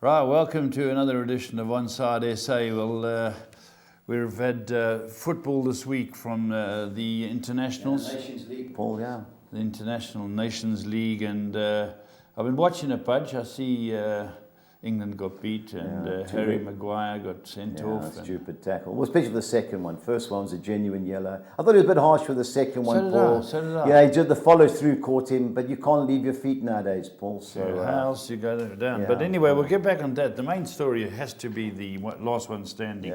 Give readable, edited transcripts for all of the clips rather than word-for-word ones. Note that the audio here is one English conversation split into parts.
Right, welcome to another edition of OnSide SA. Well, we've had football this week from the internationals. Yeah, Nations League, Paul, yeah. The International Nations League, and I've been watching it, Budge. I see England got beat and Harry Maguire got sent off. Stupid tackle. Well, especially the second one. First one was a genuine yellow. I thought it was a bit harsh with the second one, Paul. So did I. Yeah, he did the follow through, caught him, but you can't leave your feet nowadays, Paul. So how else you go down? Yeah, but anyway, we'll get back on that. The main story has to be the last one standing,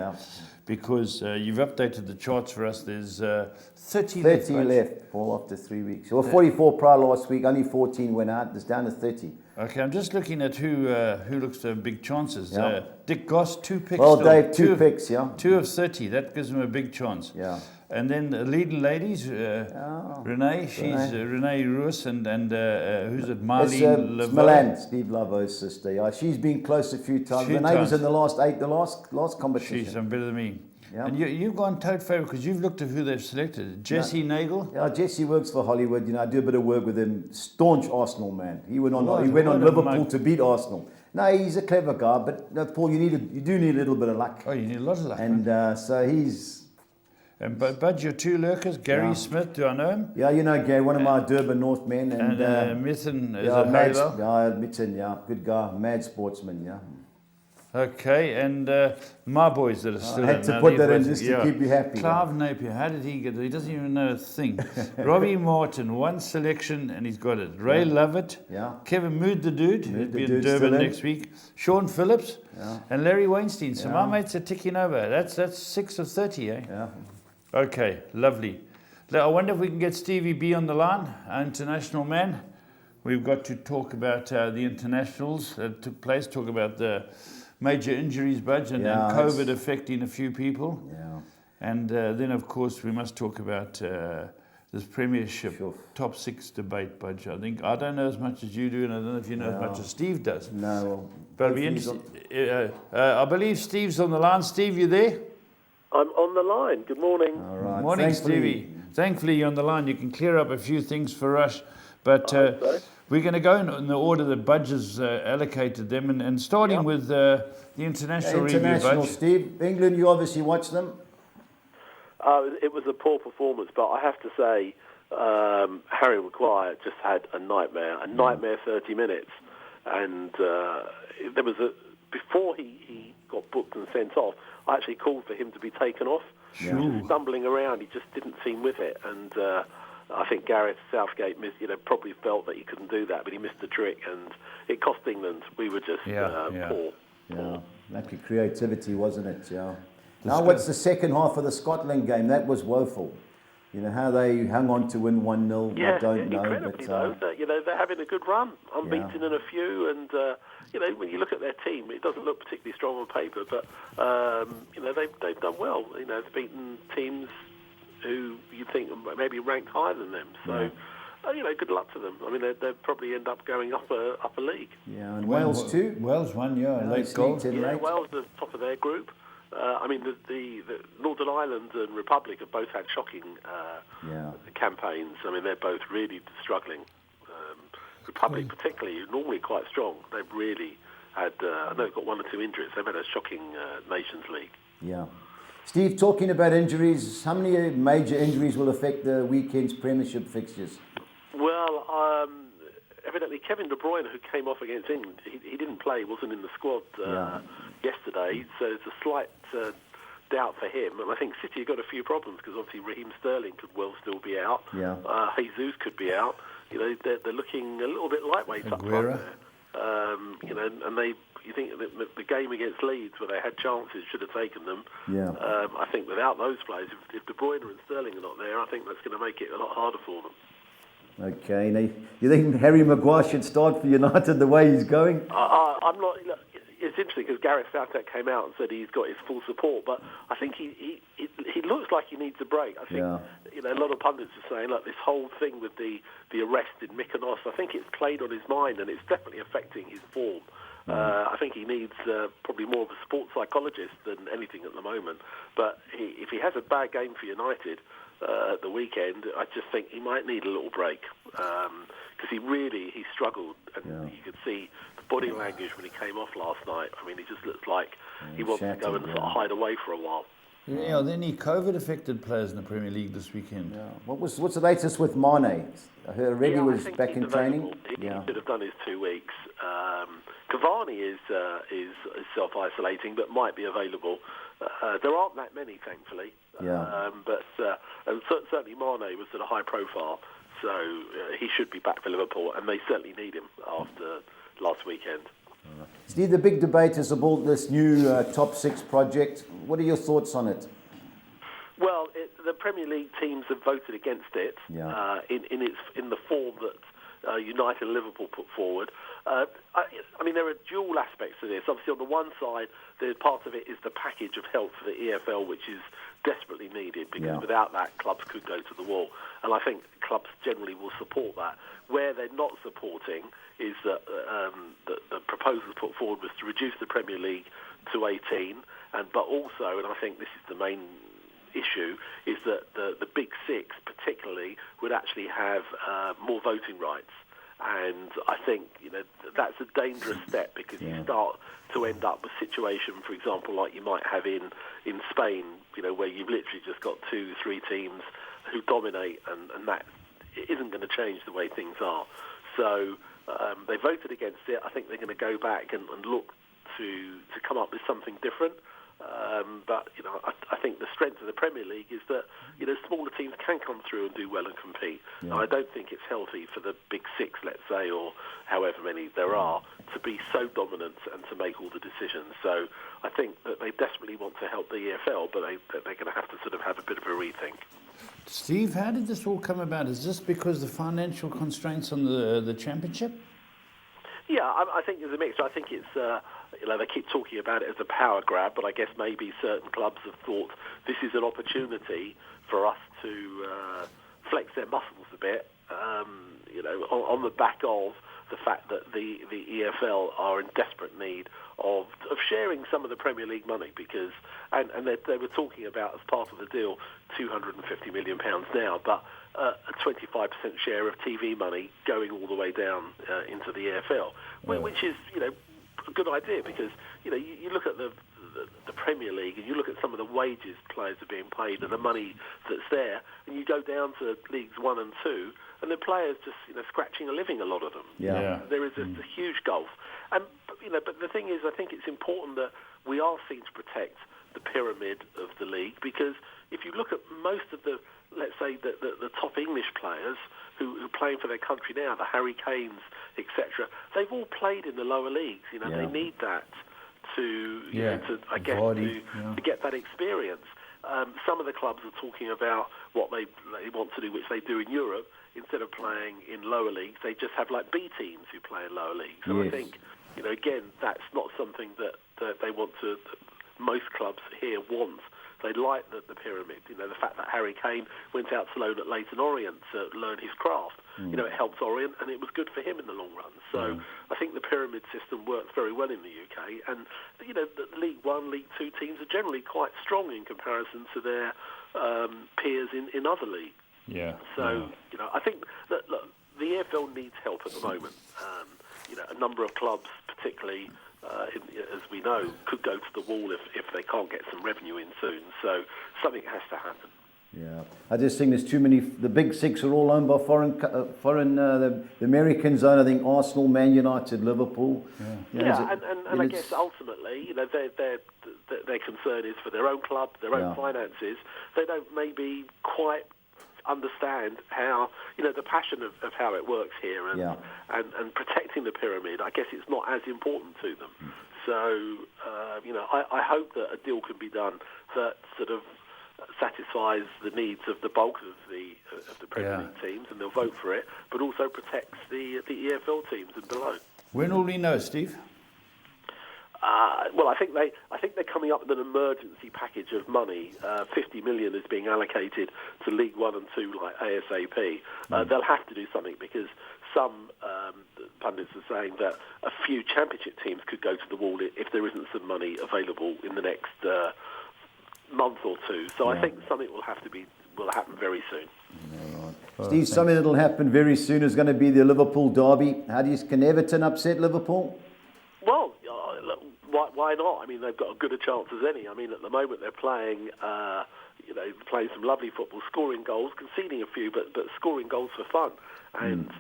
because you've updated the charts for us. There's 30 left, Paul, after 3 weeks. Well, 44 prior last week, only 14 went out. It's down to 30. Okay, I'm just looking at who looks to have big chances. Yeah. Dick Goss, 2 picks. Well, still. Dave, two picks, yeah. 2 of 30, that gives him a big chance. Yeah. And then the leading ladies, Renee, she's Renee Ruiz, and who's it, Marlene It's Milan, Steve Lavo's sister. Yeah, she's been close a few times. Renee was in the last 8, the last competition. She's done better than me. Yeah. And you've gone total favourite because you've looked at who they've selected. Jesse Nagel. Yeah, Jesse works for Hollywood. You know, I do a bit of work with him. Staunch Arsenal man. He went on Liverpool to beat Arsenal. No, he's a clever guy, but Paul, you do need a little bit of luck. Oh, you need a lot of luck. And so he's. And Bud, your 2 lurkers, Gary Smith, do I know him? Yeah, you know Gary, one of my Durban North men. And Mitten is a Halo. Yeah, Mitten, yeah, good guy, mad sportsman, yeah. Okay, and my boys that are still I had to put that in just to keep you happy. Clive Napier, how did he get it? He doesn't even know a thing. Robbie Martin, 1 selection, and he's got it. Ray Lovett, Kevin Mood the Dude, who'll be in Durban next week. Sean Phillips, and Larry Weinstein. So my mates are ticking over. That's 6 of 30, eh? Yeah. Okay, lovely. I wonder if we can get Stevie B on the line, our international man. We've got to talk about the internationals that took place, talk about the major injuries, Budge, and COVID affecting a few people. Yeah. And then, of course, we must talk about this Premiership top 6 debate, Budge. I don't know as much as you do, and I don't know if you know as much as Steve does. No. But it'll be interesting. I believe Steve's on the line. Steve, you there? I'm on the line. Good morning. All right. Morning, Stevie. Thankfully, you're on the line. You can clear up a few things for us. But we're going to go in the order that Budge has allocated them, and starting with the international review, Budge. Steve. England, you obviously watched them. It was a poor performance, but I have to say, Harry Maguire just had a nightmare 30 minutes. And there was before he got booked and sent off, I actually called for him to be taken off. He was stumbling around, he just didn't seem with it. And I think Gareth Southgate probably felt that he couldn't do that, but he missed the trick, and it cost England. We were just poor. Yeah, lack of creativity, wasn't it? Yeah. Now, what's the second half of the Scotland game? That was woeful. You know, how they hung on to win 1-0, I don't know. Incredibly, they're having a good run, unbeaten in a few, and when you look at their team, it doesn't look particularly strong on paper, but they've done well. They've beaten teams who you'd think maybe ranked higher than them. So, good luck to them. I mean, they'll probably end up going up a league. Yeah, and Wales too. Wales won, late goal. Wales are top of their group. The Northern Ireland and Republic have both had shocking campaigns. I mean, they're both really struggling. Republic particularly, normally quite strong. They've really had, I know they've got 1 or 2 injuries. They've had a shocking Nations League. Yeah. Steve, talking about injuries, how many major injuries will affect the weekend's Premiership fixtures? Well, evidently Kevin De Bruyne, who came off against England, he didn't play, wasn't in the squad yesterday, so it's a slight doubt for him. And I think City have got a fefew problems because obviously Raheem Sterling could well still be out. Yeah. Jesus could be out. They're looking a little bit lightweight up front there. And you think that the game against Leeds, where they had chances, should have taken them. Yeah. I think without those players, if De Bruyne and Sterling are not there, I think that's going to make it a lot harder for them. Okay. Now, you think Harry Maguire should start for United the way he's going? I'm not. It's interesting because Gareth Southgate came out and said he's got his full support, but I think he looks like he needs a break. I think a lot of pundits are saying, look, this whole thing with the arrest in Mykonos, I think it's played on his mind and it's definitely affecting his form. I think he needs probably more of a sports psychologist than anything at the moment. But if he has a bad game for United, at the weekend, I just think he might need a little break because he struggled, and you could see the body language when he came off last night. I mean, he just looked like he wants to go and sort of hide away for a while. Yeah, are there any COVID-affected players in the Premier League this weekend? Yeah. What's the latest with Mane? I heard already he was back in training. He should have done his 2 weeks. Cavani is self-isolating, but might be available. There aren't that many, thankfully. But certainly Mane was at a high profile, so he should be back for Liverpool, and they certainly need him after last weekend. Steve, the big debate is about this new top 6 project. What are your thoughts on it? Well, the Premier League teams have voted against it in the form that United and Liverpool put forward. I mean, there are dual aspects to this. Obviously, on the one side, part of it is the package of help for the EFL, which is desperately needed, because without that, clubs could go to the wall. And I think clubs generally will support that. Where they're not supporting is that the proposals put forward was to reduce the Premier League to 18, but also, and I think this is the main issue, is that the Big Six particularly would actually have more voting rights. And I think that's a dangerous step, because you start to end up with a situation, for example, like you might have in Spain, where you've literally just got 2-3 teams who dominate, and that isn't going to change the way things are. So they voted against it. I think they're going to go back and look to come up with something different. But I think the strength of the Premier League is that smaller teams can come through and do well and compete. And I don't think it's healthy for the Big Six, let's say, or however many there are, to be so dominant and to make all the decisions. So I think that they desperately want to help the EFL, but they're going to have to sort of have a bit of a rethink. Steve, how did this all come about? Is this because of the financial constraints on the championship? Yeah, I think there's a mix. I think it's, they keep talking about it as a power grab, but I guess maybe certain clubs have thought this is an opportunity for us to flex their muscles a bit, on the back of the fact that the EFL are in desperate need of sharing some of the Premier League money, because, and they were talking about, as part of the deal, £250 million now, but a 25% share of TV money going all the way down into the EFL, which is, a good idea, because, you look at the Premier League and you look at some of the wages players are being paid and the money that's there, and you go down to Leagues 1 and 2, and the players just, scratching a living, a lot of them. There is a huge gulf. And, but the thing is, I think it's important that we are seen to protect the pyramid of the league, because if you look at most of the, let's say, the top English players who are playing for their country now, the Harry Kanes, etc., they've all played in the lower leagues. They need that to get that experience. Some of the clubs are talking about what they want to do, which they do in Europe. Instead of playing in lower leagues, they just have like B teams who play in lower leagues. And I think, again, that's not something that they want to. Most clubs here want. They like the pyramid. The fact that Harry Kane went out to loan at Leyton Orient to learn his craft. It helped Orient, and it was good for him in the long run. So I think the pyramid system works very well in the UK. And the League 1, League 2 teams are generally quite strong in comparison to their peers in other leagues. So I think that the EFL needs help at the moment. A number of clubs, particularly as we know, could go to the wall if they can't get some revenue in soon. So something has to happen. Yeah, I just think there's too many. The Big Six are all owned by foreign. The Americans own, I think, Arsenal, Man United, Liverpool. And I guess ultimately, their concern is for their own club, their own finances. They don't maybe quite understand how, the passion of how it works here, and protecting the pyramid. I guess it's not as important to them. So, I hope that a deal can be done that sort of satisfies the needs of the bulk of the Premier League teams, and they'll vote for it, but also protects the EFL teams and below. When will we know, Steve? Well, I think they're coming up with an emergency package of money. 50 million is being allocated to League 1 and 2, like ASAP. They'll have to do something, because some pundits are saying that a few championship teams could go to the wall if there isn't some money available in the next month or two. So I think something will have to be will happen very soon. Steve, something that will happen very soon is going to be the Liverpool derby. Can Everton upset Liverpool? Well, why not? I mean, they've got as good a chance as any. I mean, at the moment they're playing, playing some lovely football, scoring goals, conceding a few, but scoring goals for fun. And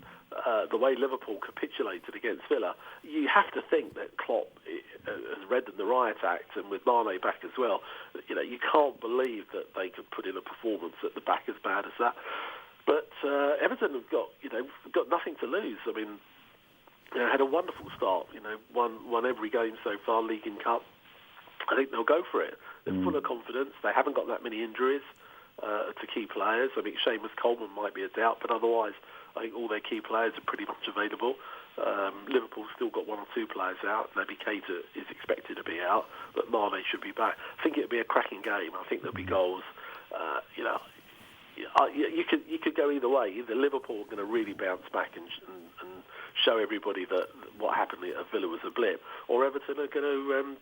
the way Liverpool capitulated against Villa, you have to think that Klopp has read the riot act, and with Mane back as well, you can't believe that they could put in a performance at the back as bad as that. But Everton have got nothing to lose. I mean, had a wonderful start. Won every game so far, League and Cup. I think they'll go for it. They're full of confidence. They haven't got that many injuries to key players. I mean, Seamus Coleman might be a doubt, but otherwise, I think all their key players are pretty much available. Liverpool's still got one or two players out. Naby Keita is expected to be out, but Mane should be back. I think it'll be a cracking game. I think there'll be goals. You could go either way. Either Liverpool are going to really bounce back and show everybody that what happened at Villa was a blip, or Everton are going to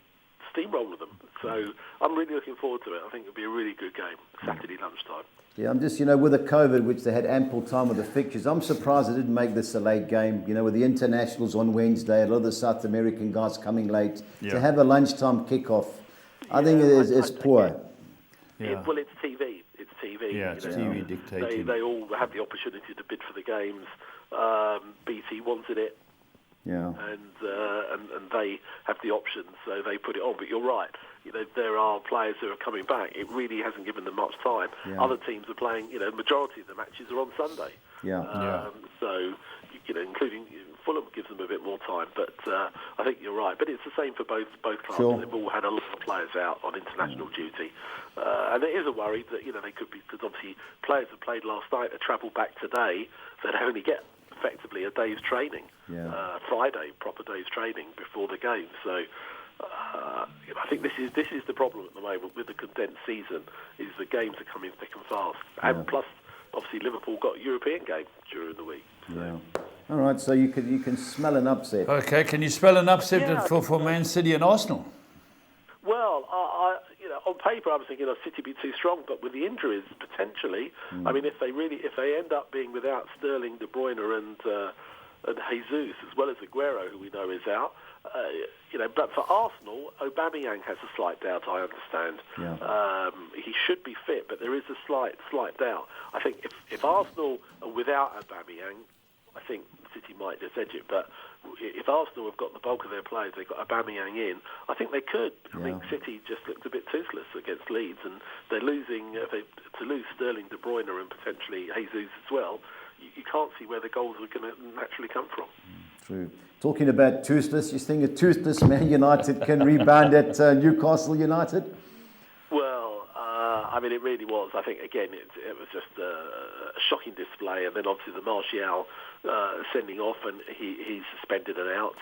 steamroller them. So I'm really looking forward to it. I think it'll be a really good game, Saturday lunchtime. Yeah, I'm just, with the COVID, which they had ample time with the fixtures, I'm surprised they didn't make this a late game. With the internationals on Wednesday, a lot of the South American guys coming late, to have a lunchtime kickoff, I think it's poor. Yeah. Well, it's TV. It's TV. Yeah, it's TV dictating. They all have the opportunity to bid for the games. BT wanted it. Yeah. And they have the options, so they put it on. But you're right. There are players who are coming back. It really hasn't given them much time. Yeah. Other teams are playing. Majority of the matches are on Sunday. Yeah. So, including Fulham gives them a bit more time. But I think you're right. But it's the same for both clubs. Sure. They've all had a lot of players out on international duty, and there is a worry that they could be, because obviously players have played last night. They travel back today. They'd only get effectively a day's training, Friday, proper day's training before the game. So I think this is the problem at the moment with the condensed season, is the games are coming thick and fast. And plus, obviously, Liverpool got a European game during the week. So. Yeah. All right, so you can smell an upset. Okay, can you spell an upset for Man City and Arsenal? Well, on paper, I was thinking City be too strong, but with the injuries, potentially. I mean, if they end up being without Sterling, De Bruyne, and Jesus, as well as Aguero, who we know is out, but for Arsenal, Aubameyang has a slight doubt, I understand. Yeah. He should be fit, but there is a slight doubt. I think if Arsenal are without Aubameyang, I think City might just edge it. But if Arsenal have got the bulk of their players, they've got Aubameyang in, I think they could. I think City just looked a bit toothless against Leeds, and they're losing. To lose Sterling, De Bruyne, and potentially Jesus as well, you can't see where the goals are going to naturally come from. True. Talking about toothless, you think a toothless Man United can rebound at Newcastle United? Well, I mean, it really was. I think, again, it was just a shocking display. And then, obviously, the Martial sending off, and he's suspended and out.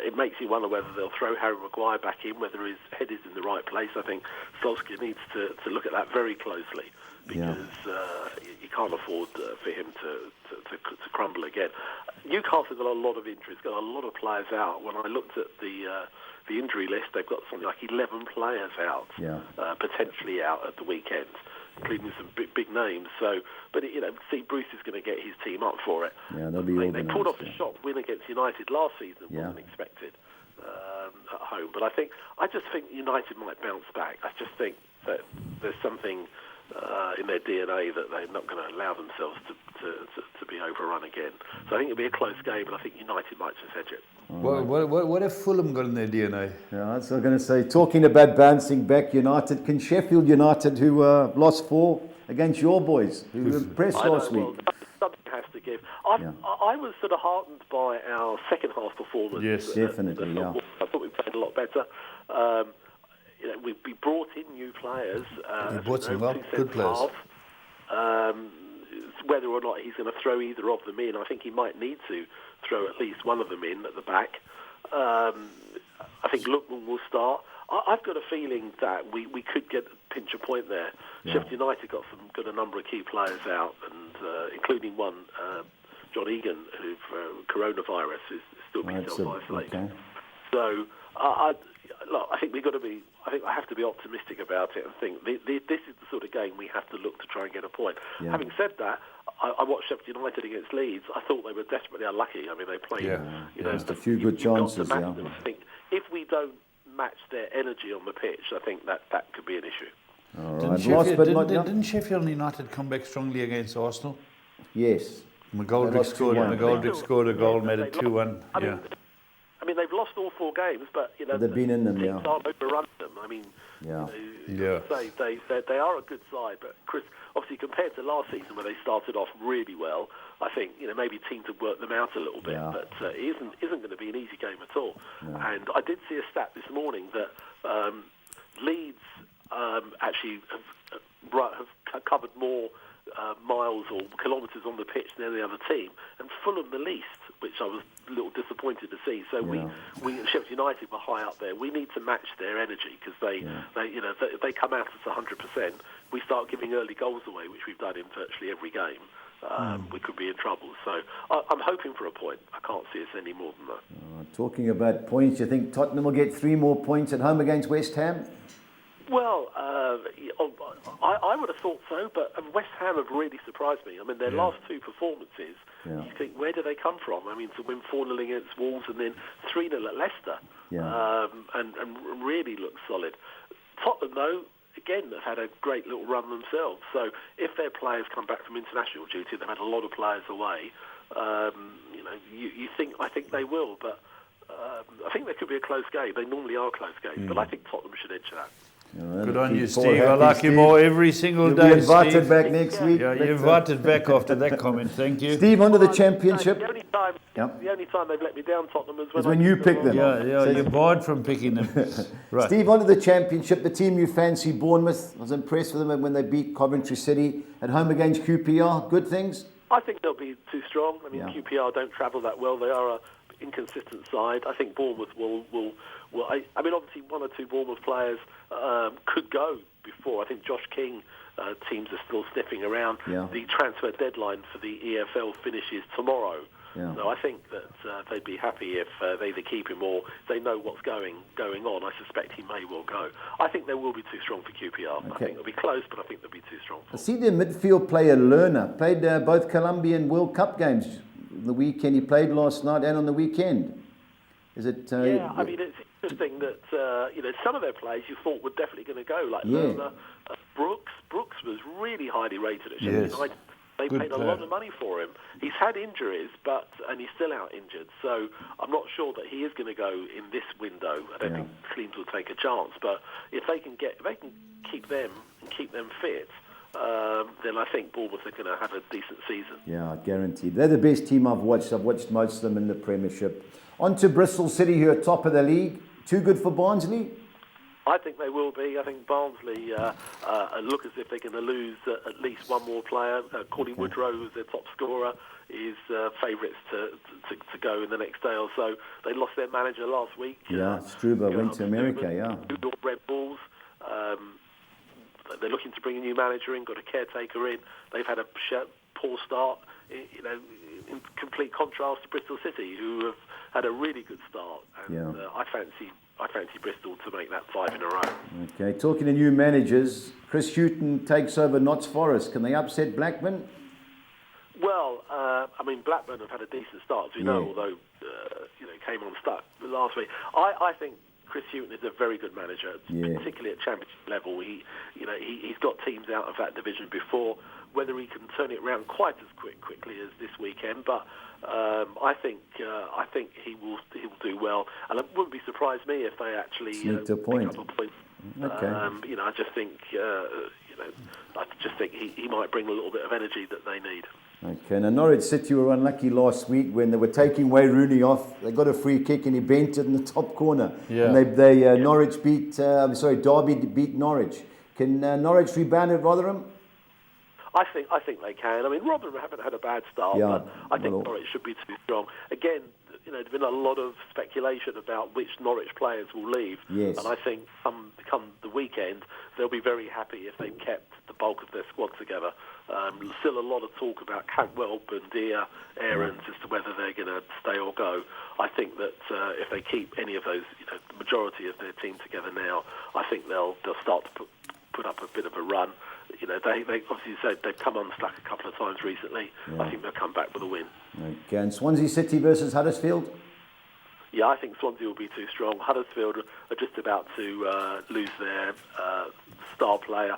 It makes you wonder whether they'll throw Harry Maguire back in, whether his head is in the right place. I think Solskjaer needs to look at that very closely, because you can't afford for him to crumble again. Newcastle got a lot of injuries, got a lot of players out. When I looked at the injury list, they've got something like 11 players out, potentially out at the weekend, including some big names. So, but Steve Bruce is going to get his team up for it. Yeah, they'll be they pulled off a shock win against United last season, wasn't expected at home. But I just think United might bounce back. I just think that there's something in their DNA that they're not going to allow themselves to be overrun again. So I think it'll be a close game, and I think United might just edge it. What have Fulham got in their DNA? Yeah, that's what I'm going to say. Talking about bouncing back, United, can Sheffield United, who lost 4 against your boys, who were impressed last week? Well, something has to give. I was sort of heartened by our second half performance. Yes, definitely. I thought we played a lot better. We brought in new players. We brought some good players. Whether or not he's going to throw either of them in, I think he might need to throw at least one of them in at the back. I think Lookman will start. I've got a feeling that we could get a pinch of point there. Sheffield United got a number of key players out, and including one, John Egan, who coronavirus is still being self-isolated. Okay. So look, I think we've got to be. I think I have to be optimistic about it and think this is the sort of game we have to look to try and get a point. Yeah. Having said that, I watched Sheffield United against Leeds. I thought they were desperately unlucky. I mean, they played. You know, just a few good chances. I think if we don't match their energy on the pitch, I think that could be an issue. All right. Didn't Sheffield United come back strongly against Arsenal? Yes. McGoldrick scored a goal, made it 2-1. I mean, they've lost all 4 games, but you know, they've been in them. Teams aren't overrun them. I mean, they are a good side, but Chris, obviously compared to last season where they started off really well, I think maybe teams have worked them out a little bit, but it isn't going to be an easy game at all. No. And I did see a stat this morning that Leeds actually have covered more miles or kilometres on the pitch than any other team, and Fulham the least, which I was a little disappointed to see. So we Sheffield United were high up there. We need to match their energy because if they come out at 100%, we start giving early goals away, which we've done in virtually every game. We could be in trouble. So I'm hoping for a point. I can't see us any more than that. Talking about points, you think Tottenham will get 3 more points at home against West Ham? Well, I would have thought so, but West Ham have really surprised me. I mean, their last 2 performances, you think, where do they come from? I mean, to win 4-0 against Wolves and then 3-0 at Leicester, and really look solid. Tottenham, though, again, have had a great little run themselves. So if their players come back from international duty, they've had a lot of players away. I think they will, but I think there could be a close game. They normally are close games, but I think Tottenham should edge that. Good on you, Steve. I like you more every single day. You'll be invited back next week. Yeah, you're invited back after that comment. Thank you. Steve, onto the Championship. The only time they've let me down, Tottenham, is when you pick them. Yeah, you're barred from picking them. Right. Steve, onto the Championship. The team you fancy, Bournemouth. I was impressed with them when they beat Coventry City at home against QPR. Good things? I think they'll be too strong. I mean, QPR don't travel that well. They are an inconsistent side. I think Bournemouth will I mean, obviously 1 or 2 Bournemouth players could go before. I think Josh King teams are still sniffing around. The transfer deadline for the EFL finishes tomorrow. So I think that they'd be happy if they either keep him or they know what's going on. I suspect he may well go. I think they will be too strong for QPR. I think they'll be close, but I think they'll be too strrong. I see their midfield player Lerner played both Colombian World Cup games the weekend. He played last night and on the weekend. Is it? I mean, it's interesting that some of their players you thought were definitely going to go, like Lerner, Brooks. Brooks was really highly rated at Sheffield United. They paid a lot of money for him. He's had injuries, and he's still out injured. So I'm not sure that he is going to go in this window. I don't think teams will take a chance. But if they can keep them and keep them fit, then I think Bournemouth are going to have a decent season. Yeah, guaranteed. They're the best team I've watched. I've watched most of them in the Premiership. On to Bristol City, who are top of the league. Too good for Barnsley? I think they will be. I think Barnsley look as if they're going to lose at least one more player. Corey Woodrow, who's their top scorer, is favourites to go in the next day or so. They lost their manager last week. Struber went to America, New York Red Bulls. They're looking to bring a new manager in, got a caretaker in. They've had a poor start, in complete contrast to Bristol City, who have had a really good start. And I fancy Bristol to make that 5 in a row. Okay, talking to new managers, Chris Hughton takes over Notts Forest. Can they upset Blackburn? Well, I mean, Blackburn have had a decent start, as we know, although came on stuck last week. I think Chris Hughton is a very good manager, particularly at championship level. He's got teams out of that division before. Whether he can turn it around quite as quickly as this weekend, but I think he will do well, and it wouldn't be surprised me if they actually pick up a point. Okay. I just think he might bring a little bit of energy that they need. Okay, now Norwich City were unlucky last week when they were taking Wayne Rooney off. They got a free kick and he bent it in the top corner. And Norwich Derby beat Norwich. Can Norwich rebound at Rotherham? I think they can. I mean, Rotherham haven't had a bad start, but I think Norwich should be too strong. Again, there's been a lot of speculation about which Norwich players will leave. Yes. And I think come the weekend, they'll be very happy if they've kept the bulk of their squad together. Still a lot of talk about Cantwell, Bundia, Aarons as to whether they're going to stay or go. I think that if they keep any of those, the majority of their team together now, I think they'll start to put up a bit of a run. They obviously said they've come unstuck a couple of times recently. Yeah. I think they'll come back with a win. Okay, and Swansea City versus Huddersfield? Yeah, I think Swansea will be too strong. Huddersfield are just about to lose their star player,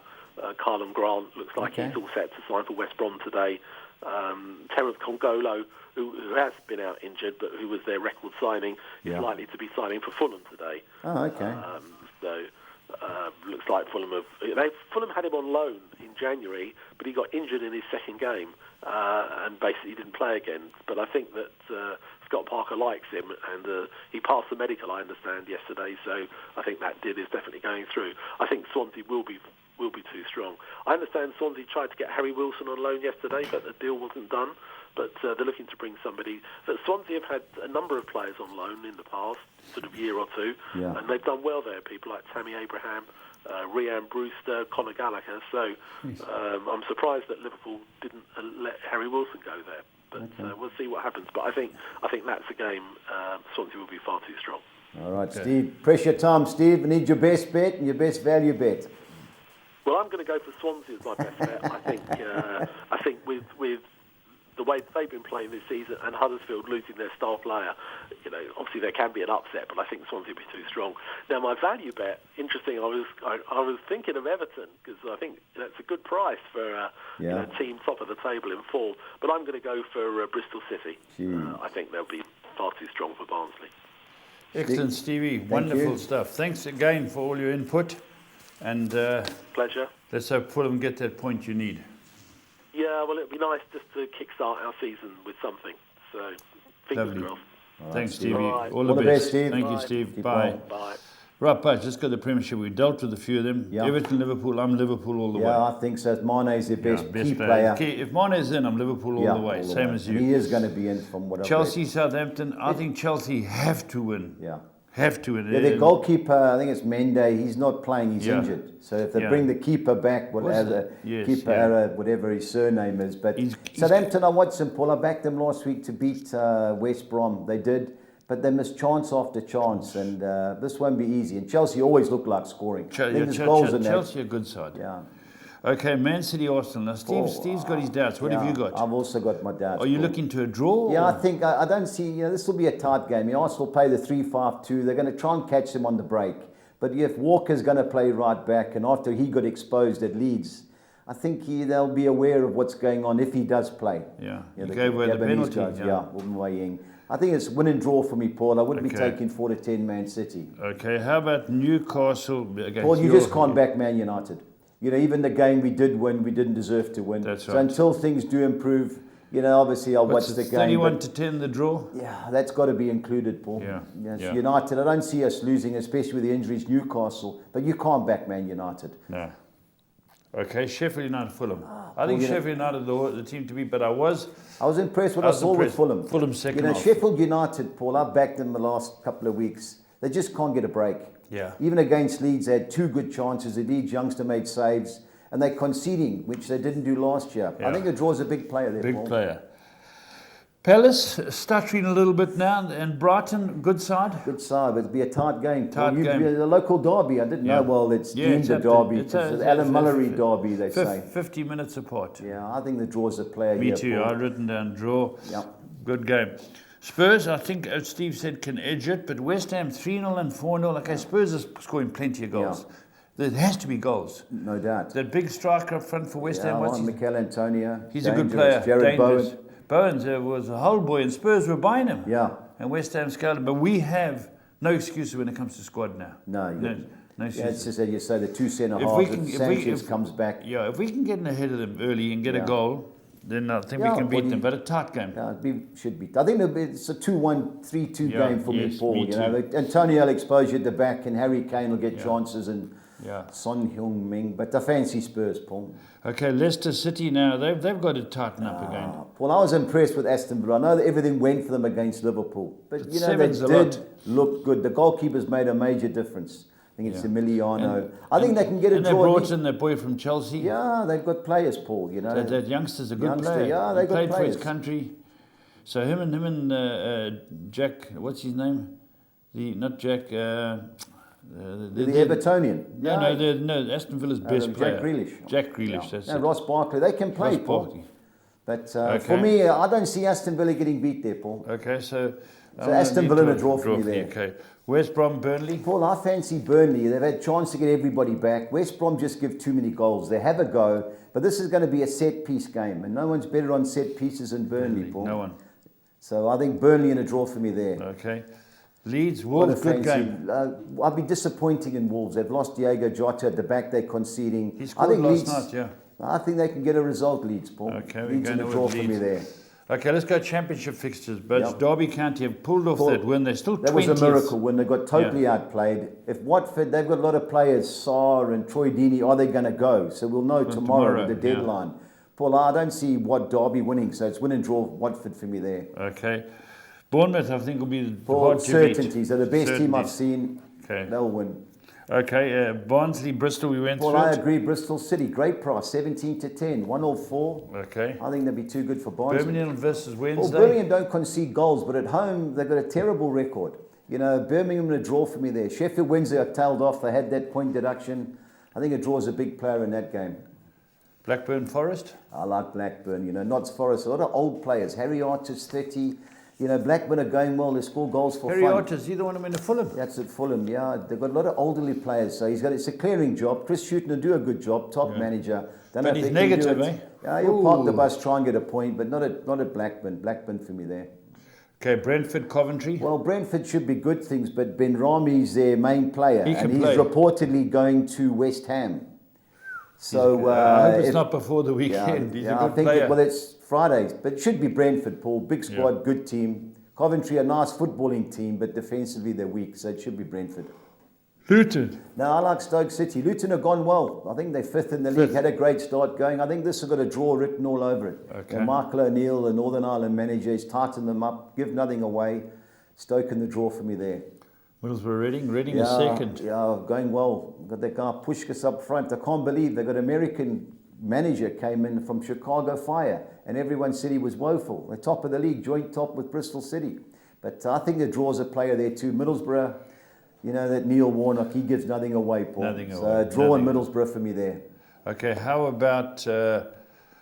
Carlin Grant. Looks like he's all set to sign for West Brom today. Terence Congolo, who has been out injured, but who was their record signing, is likely to be signing for Fulham today. Oh, okay. Looks like Fulham had him on loan in January, but he got injured in his second game and basically didn't play again. But I think that Scott Parker likes him, and he passed the medical, I understand, yesterday. So I think that deal is definitely going through. I think Swansea will be too strong. I understand Swansea tried to get Harry Wilson on loan yesterday, but the deal wasn't done. But they're looking to bring somebody. But Swansea have had a number of players on loan in the past, sort of year or two, and they've done well there. People like Tammy Abraham, Rhian Brewster, Conor Gallagher. So I'm surprised that Liverpool didn't let Harry Wilson go there. But we'll see what happens. But I think that's a game Swansea will be far too strong. All right, Steve. Pressure time, Steve. I need your best bet and your best value bet. Well, I'm going to go for Swansea as my best bet. I think with the way they've been playing this season and Huddersfield losing their star player, obviously there can be an upset, but I think Swansea will be too strong. Now, my value bet, interesting, I was thinking of Everton because I think it's a good price for a team top of the table in fall, but I'm going to go for Bristol City. I think they'll be far too strong for Barnsley. Excellent, Stevie. Wonderful stuff. Thanks again for all your input. And pleasure. Let's hope Fulham get that point you need. Yeah, well, it'd be nice just to kickstart our season with something. So, fingers crossed. Right, thanks, Stevie. Right. All the best, Steve. Thank you, Steve. Bye. Bye. Right, but just got the Premiership. We dealt with a few of them. Yeah. Everton, Liverpool. I'm Liverpool all the way. Yeah, I think so. Mane's their best key player. If Mane's in, I'm Liverpool all the way. Same as you. He is going to be in from what I've Chelsea, read. Southampton. I think Chelsea have to win. Yeah. Have to win. Yeah, their goalkeeper, I think it's Mende, he's not playing, he's injured. So if they bring the keeper back, whatever his surname is. But Southampton, I watched them, Paul. I backed them last week to beat West Brom. They did, but they missed chance after chance, and this won't be easy. And Chelsea always look like scoring. Chelsea a good side. Yeah. Okay, Man City, Arsenal. Now, Steve's got his doubts. What have you got? I've also got my doubts. Are you looking to a draw? Yeah, I think, I don't see, this will be a tight game. Arsenal play the 3-5-2. They're going to try and catch them on the break. But if Walker's going to play right back, and after he got exposed at Leeds, I think they'll be aware of what's going on if he does play. Yeah, he gave away the penalty. I think it's win and draw for me, Paul. I wouldn't be taking 4-10 Man City. Okay, how about Newcastle against Paul, you just can't back Man United. Even the game we did win, we didn't deserve to win. That's right. So until things do improve, obviously I'll watch the game. 31-10 the draw? Yeah, that's got to be included, Paul. Yeah. United, I don't see us losing, especially with the injuries, Newcastle. But you can't back Man United. No. Okay, Sheffield United, Fulham. I think Sheffield United the team to beat, but I was impressed with what I saw with Fulham. Fulham second half. Sheffield United, Paul, I've backed them the last couple of weeks. They just can't get a break. Yeah. Even against Leeds, they had 2 good chances. The Leeds youngster made saves, and they're conceding, which they didn't do last year. Yeah. I think the draw's a big player there, Paul. Big player. Palace stuttering a little bit now, and Brighton, good side? Good side, but it'll be a tight game. The local derby, I didn't know, well, it's deemed a derby. It's an Alan Mullery derby, they say. 50 minutes apart. Yeah, I think the draw's a player here. Me too, I've written down draw. Yeah. Good game. Spurs, I think, as Steve said, can edge it, but West Ham 3-0 and 4-0. Okay, Spurs are scoring plenty of goals. Yeah. There has to be goals. No doubt. That big striker up front for West Ham. Mikel Antonio. He's a good player. Jared Bowen. Bowens was a whole boy, and Spurs were buying him. Yeah. And West Ham scouted. But we have no excuses when it comes to squad now. No excuses. It's just that you say the 2 centre-halves, if Sanchez comes back. Yeah, if we can get in ahead of them early and get a goal, then I think we can beat them. But a tight game. Yeah, should be. I think it's a 2-1, 3-2 game for me, Paul. Me too. Antonio will expose you at the back, and Harry Kane will get chances, and Son Heung-min. But I fancy Spurs, Paul. Okay, Leicester City now, they've got to tighten up again. Well, I was impressed with Aston Villa. I know that everything went for them against Liverpool. But they did look good. The goalkeepers made a major difference. think it's Emiliano. I think they can get a draw. And they brought in that boy from Chelsea. Yeah, they've got players, Paul. You know, that youngster's a good player. Yeah, they got played players for his country. So him and Jack, what's his name? Not Jack. The Evertonian. No, Aston Villa's best player. Jack Grealish. Jack Grealish. Yeah. That's no, Ross Barkley. They can play, Paul. But for me, I don't see Aston Villa getting beat there, Paul. Okay, so Aston Villa in a draw for me there. Okay. West Brom, Burnley. Paul, I fancy Burnley. They've had a chance to get everybody back. West Brom just give too many goals. They have a go, but this is going to be a set-piece game, and no one's better on set pieces than Burnley, Paul. No one. So I think Burnley in a draw for me there. Okay. Leeds, Wolves, good game. I'll be disappointing in Wolves. They've lost Diego Jota at the back. They're conceding. He scored last night, yeah. I think they can get a result, Leeds, Paul. Okay, Leeds in a draw for me there. Okay, let's go championship fixtures. But Derby County have pulled off that win. They're still 20th. That was a miracle when they got totally outplayed. If Watford, they've got a lot of players, Sarr and Troy Deeney, are they going to go? So we'll know tomorrow at the deadline. Paul, I don't see Derby winning, so it's win and draw Watford for me there. Okay. Bournemouth, I think, will be hard to beat. Certainties. They're the best team I've seen. Okay. They'll win. Okay, Barnsley, Bristol, we went through. Well, I agree. Bristol City, great price, 17-10, 104. Okay. I think they'll be too good for Barnsley. Birmingham versus Wednesday. Well, Birmingham don't concede goals, but at home they've got a terrible record. You know, Birmingham in a draw for me there. Sheffield Wednesday are tailed off. They had that point deduction. I think a draw is a big player in that game. Blackburn Forest. I like Blackburn. You know, Notts Forest. A lot of old players. Harry Archer's 30. You know, Blackburn are going well. They score goals for Harry fun. Archer's, he's the one who went to Fulham. That's at Fulham, yeah. They've got a lot of elderly players, so it's a clearing job. Chris Shuton will do a good job, top manager. But he's negative, eh? Yeah, he'll park the bus, try and get a point, but not at Blackburn. Blackburn for me there. Okay, Brentford, Coventry. Well, Brentford should be good things, but Ben Rami's their main player, he's reportedly going to West Ham. So I hope it's not before the weekend. He's a good I think player. It's Fridays, but it should be Brentford, Paul. Big squad, good team. Coventry, a nice footballing team, but defensively they're weak, so it should be Brentford. Luton. No, I like Stoke City. Luton have gone well. I think they're fifth in the league, had a great start going. I think this has got a draw written all over it. Okay. And Michael O'Neill, the Northern Ireland manager, has tightened them up, give nothing away. Stoke in the draw for me there. Middlesbrough, Reading is second. Yeah, going well. Got that guy Pushkas up front. I can't believe they got American manager came in from Chicago Fire, and everyone said he was woeful. The top of the league, joint top with Bristol City. But I think the draw's a player there too. Middlesbrough, you know, that Neil Warnock, he gives nothing away, Paul. Draw in Middlesbrough for me there. Okay, how about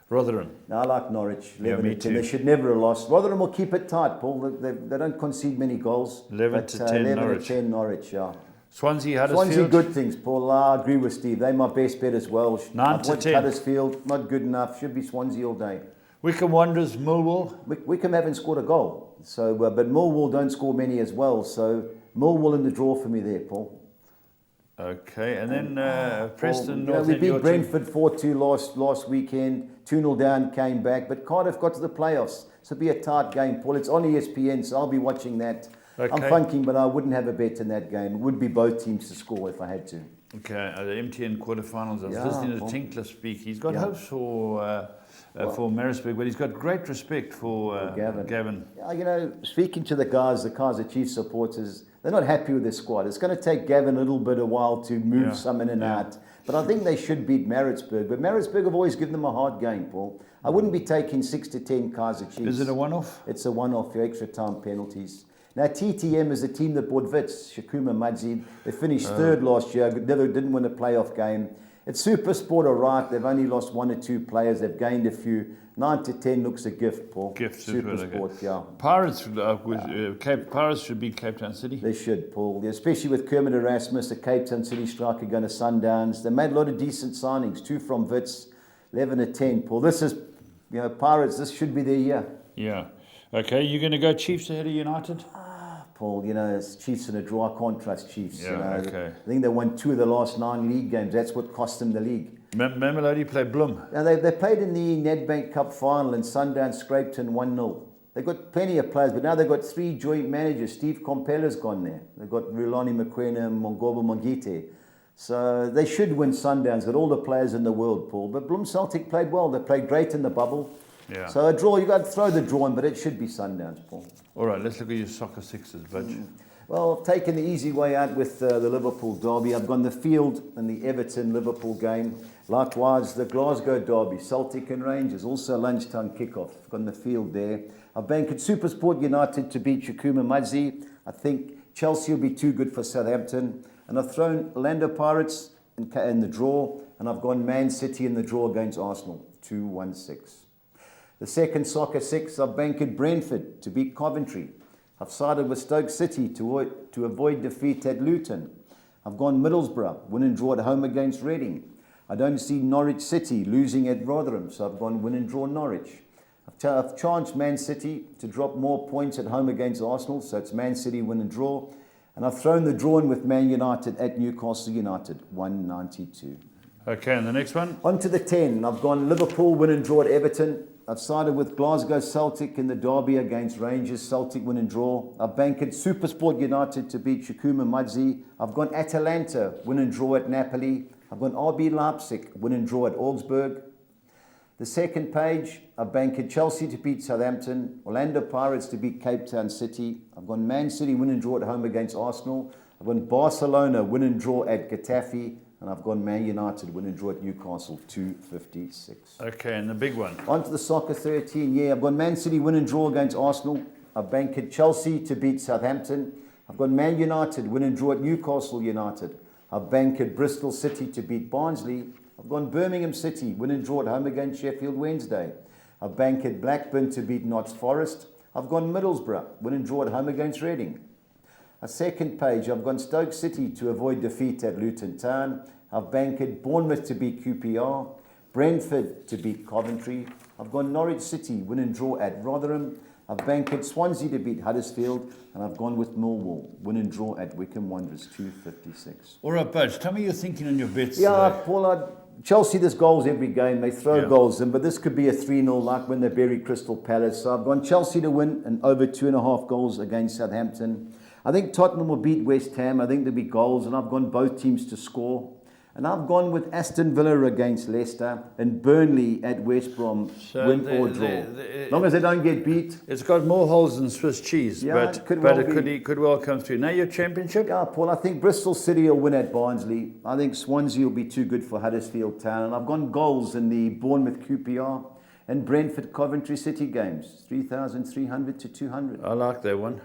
Rotherham? No, I like Norwich. 11-10. They should never have lost. Rotherham will keep it tight, Paul. They don't concede many goals. 11-10 Norwich. 11-10 Norwich, yeah. Swansea, Huddersfield. Good things, Paul. I agree with Steve. They're my best bet as well. 9-10. Huddersfield, not good enough. Should be Swansea all day. Wycombe Wanderers, Millwall. Wycombe haven't scored a goal. So, but Millwall don't score many as well. So Millwall in the draw for me there, Paul. Okay, and then Preston North. We beat Brentford 4-2 last weekend. 2-0 down, came back. But Cardiff got to the playoffs. So it'll be a tight game, Paul. It's on ESPN, so I'll be watching that. Okay. I'm funking, but I wouldn't have a bet in that game. It would be both teams to score if I had to. Okay, the MTN quarterfinals. I was listening to Tinkler speak. He's got hopes for Marisburg, but he's got great respect for Gavin. Yeah, you know, speaking to the Kaizer Chiefs supporters, they're not happy with their squad. It's going to take Gavin a little bit of while to move some in and out. But I think they should beat Maritzburg. But Maritzburg have always given them a hard game, Paul. I wouldn't be taking 6-10 Kaizer Chiefs. Is it a one-off? It's a one-off, your extra time penalties. Now, TTM is a team that bought Wits, Shakuma Madzid. They finished third last year, didn't win a playoff game. It's Super Sport, all right. They've only lost 1 or 2 players. They've gained a few. 9-10 looks a gift, Paul. Super Sport, yeah. Pirates should beat Cape Town City. They should, Paul. Especially with Kermit Erasmus, the Cape Town City striker, going to Sundowns. They made a lot of decent signings. 2 from Wits, 11-10, Paul. This is, Pirates, this should be their year. Yeah. Okay, you're going to go Chiefs ahead of United? Paul, it's Chiefs in a draw. I can't trust Chiefs. Yeah, okay. I think they won 2 of the last 9 league games. That's what cost them the league. Mamelodi played Bloom. Now they played in the Nedbank Cup final and Sundowns scraped in 1-0. They've got plenty of players, but now they've got 3 joint managers. Steve Compella's gone there. They've got Rulani Mokoena and Mongobo Mongite. So they should win Sundowns, got all the players in the world, Paul. But Bloom Celtic played well. They played great in the bubble. Yeah. So a draw, you got to throw the draw in, but it should be Sundowns, Paul. All right, let's look at your soccer sixes, Budge. Well, I've taken the easy way out with the Liverpool derby. I've gone the field in the Everton-Liverpool game. Likewise, the Glasgow derby, Celtic and Rangers, also lunchtime kickoff. I've gone the field there. I've banked SuperSport United to beat Shakuma Mudzi. I think Chelsea will be too good for Southampton. And I've thrown Orlando Pirates in the draw. And I've gone Man City in the draw against Arsenal, 2-1-6. The second soccer six, I've banked Brentford to beat Coventry. I've sided with Stoke City to avoid defeat at Luton. I've gone Middlesbrough, win and draw at home against Reading. I don't see Norwich City losing at Rotherham, so I've gone win and draw Norwich. I've chanced Man City to drop more points at home against Arsenal, so it's Man City win and draw. And I've thrown the draw in with Man United at Newcastle United, 192. Okay, and the next one? On to the 10. I've gone Liverpool win and draw at Everton. I've sided with Glasgow Celtic in the derby against Rangers, Celtic win and draw. I've banked SuperSport United to beat Shakuma Mudzi. I've gone Atalanta win and draw at Napoli. I've gone RB Leipzig win and draw at Augsburg. The second page, I've banked Chelsea to beat Southampton, Orlando Pirates to beat Cape Town City. I've gone Man City win and draw at home against Arsenal. I've gone Barcelona win and draw at Getafe. And I've gone Man United win and draw at Newcastle, 256. Okay, and the big one? On to the soccer 13. Yeah, I've gone Man City win and draw against Arsenal. I've banked Chelsea to beat Southampton. I've gone Man United win and draw at Newcastle United. I've banked Bristol City to beat Barnsley. I've gone Birmingham City win and draw at home against Sheffield Wednesday. I've banked Blackburn to beat Notts Forest. I've gone Middlesbrough win and draw at home against Reading. A second page, I've gone Stoke City to avoid defeat at Luton Town. I've banked Bournemouth to beat QPR, Brentford to beat Coventry. I've gone Norwich City win and draw at Rotherham. I've banked Swansea to beat Huddersfield, and I've gone with Millwall win and draw at Wycombe Wanderers, 256. All right, Budge, tell me your thinking on your bets. Yeah, Paul, Chelsea, there's goals every game. They throw goals in, but this could be a 3-0 like when they bury Crystal Palace. So I've gone Chelsea to win and over 2.5 goals against Southampton. I think Tottenham will beat West Ham. I think there'll be goals, and I've gone both teams to score. And I've gone with Aston Villa against Leicester and Burnley at West Brom, win or draw. As long as they don't get beat. It's got more holes than Swiss cheese, but it could well come through. Now your championship? Yeah, Paul, I think Bristol City will win at Barnsley. I think Swansea will be too good for Huddersfield Town. And I've gone goals in the Bournemouth QPR and Brentford Coventry City games, 3,300 to 200. I like that one.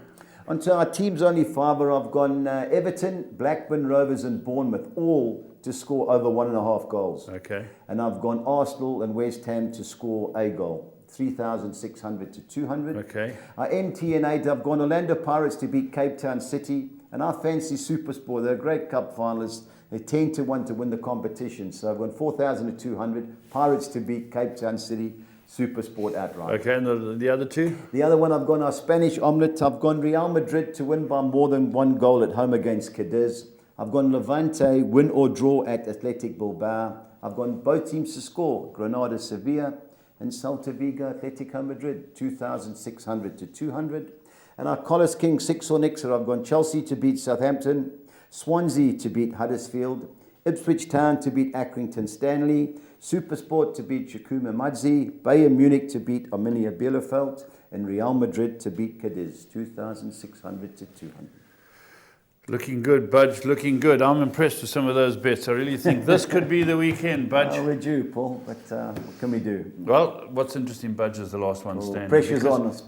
Onto our teams only fiver, I've gone Everton, Blackburn Rovers and Bournemouth, all to score over 1.5 goals. Okay. And I've gone Arsenal and West Ham to score a goal, 3,600 to 200. Okay. MTN8, I've gone Orlando Pirates to beat Cape Town City. And I fancy SuperSport, they're a great cup finalists. They're 10-1 to win the competition. So I've gone 4,000 to 200, Pirates to beat Cape Town City. SuperSport outright. Okay, and the other two? The other one, I've gone our Spanish omelette. I've gone Real Madrid to win by more than 1 goal at home against Cadiz. I've gone Levante, win or draw at Athletic Bilbao. I've gone both teams to score, Granada, Sevilla, and Celta Vigo, Atletico Madrid, 2,600 to 200. And our Collis King 6 or Nixer, I've gone Chelsea to beat Southampton, Swansea to beat Huddersfield, Ipswich Town to beat Accrington Stanley, SuperSport to beat Shakuma Mudzi, Bayern Munich to beat Arminia Bielefeld, and Real Madrid to beat Cadiz, 2,600 to 200. Looking good, Budge, looking good. I'm impressed with some of those bets. I really think this could be the weekend, Budge. We're due, Paul, but what can we do? Well, what's interesting, Budge, is the last one standing. Pressure's on us.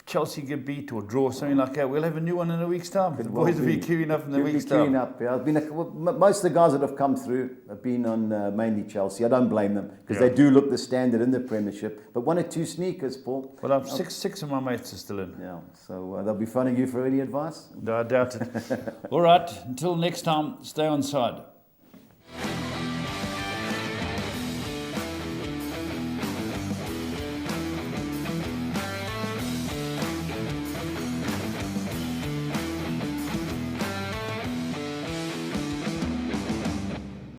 Chelsea get beat or draw, something like that. We'll have a new one in a week's time. The boys will be queuing up in a week's time. Up, yeah. Most of the guys that have come through have been on mainly Chelsea. I don't blame them because they do look the standard in the Premiership. But 1 or 2 sneakers, Paul. Well, six of my mates are still in. Yeah, so they'll be phoning you for any advice? No, I doubt it. All right, until next time, stay on side.